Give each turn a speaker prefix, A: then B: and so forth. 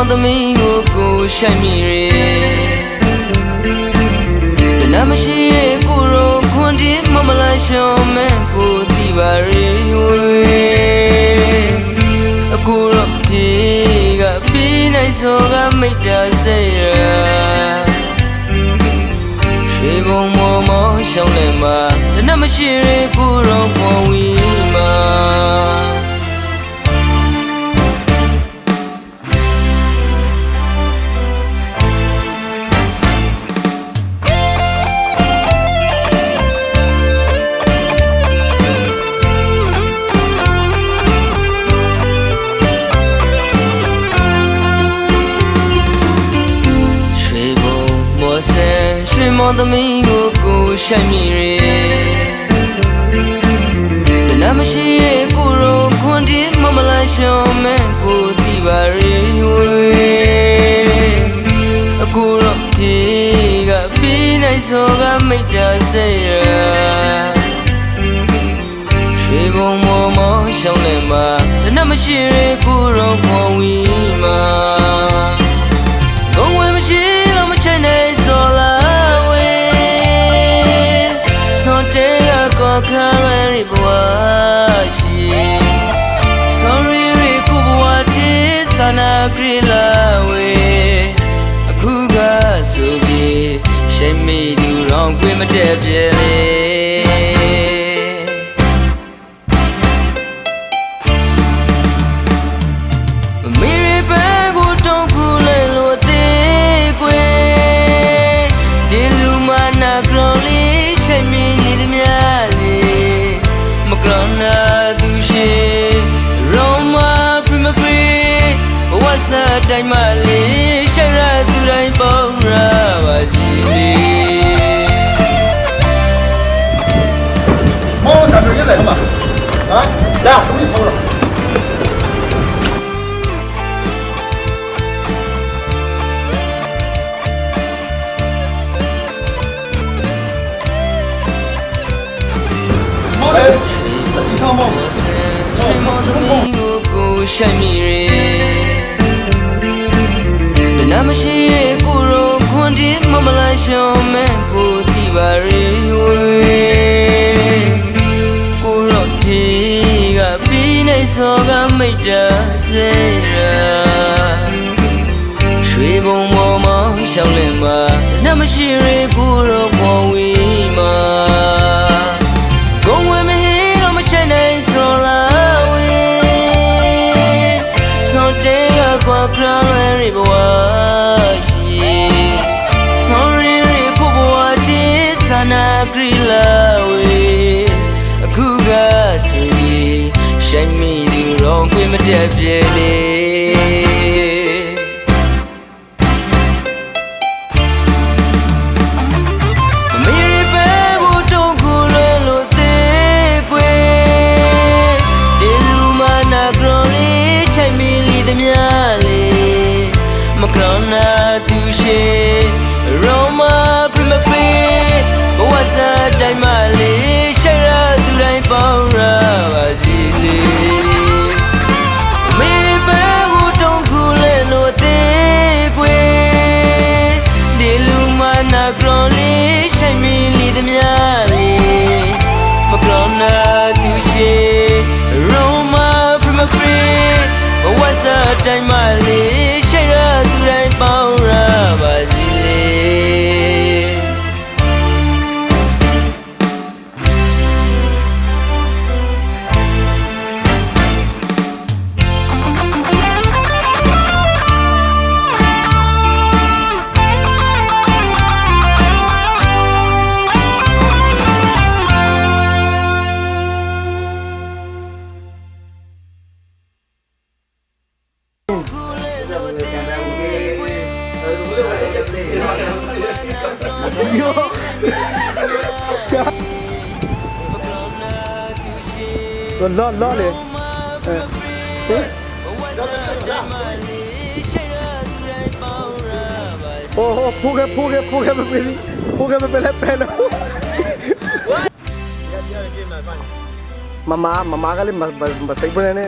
A: သမီးကိုကိုရှိုက်မိရတနမရှိရဲ့ကိုရောခွန်ဒီမမလိုက်ရှောင်းမဲ့ကိုတီပါရီဝေအခုတော့ဒီကပြီးနိုင်စောကမိတ်တာစိတ်ရရွှေဘုံမောမောရှောင်းလဲမှာတနမရှိရဲ့ကိုရောခွန်ဝီမှာရွှေမောင်သမီးကိုကိုရှိုက်မိရတနမရှိရဲ့ကိုရောခွန်ဒီမမလိုက်ရှောင်းမဲ့ကိုတီပါရီဝေအခုတော့ဒီကပြီးနိုင်စောကမိတ်တာစိတ်ရရွှေဘုံမောမောရှောင်းလဲမှာတနမရှိရဲ့ကိုရောခွန်ဝီမှာကိုဝဲမရှိတော့မချိုင်နိုင်စောလာKalari Bawashi Sorry Rikubuati Sana Grilawe Akuga Sugi Shemi Du Rong Pimatebele Miri Bago Tongkule Lote Kwe Dilumana Groli Shemi Nidimya Makrona dushe Roma prima pre Wasa daimale Shara durai baura wazili
B: Oh,咱们也来了嘛？啊，来，我给你跑了。好嘞。ရွှေမောင်သမီးကိုကိုရှိုက်မိရတနမရှိရဲ့ကိုရောခွန်ဒီမမလိုက်ရှောင်းမဲ့ကိုတီပါရီဝေကိုရောဒီကပြီးနိုင်စောကမိတ်တာစိတ်ရရွှေဘုံမောမောရှောင်းလဲမှာတနမရှိရဲ့ကိုရောပေါ်ဝီမှာKalari Bawashi Sorry Rikubuati Sana Grilawe Akuga Sugi Shemi Du Rong Pimatebele Makrona dushe Roma prima pre Wasa daimale Shara durai baura wazili Me bagu tongkule no te kwe Diluma na groli Shaimi li demyali Makrona dushe Roma prima pre Wasa daimale Shara durai baura wazili Lo le. Oh, puga me pele pelo. Mama kali masai pun ini.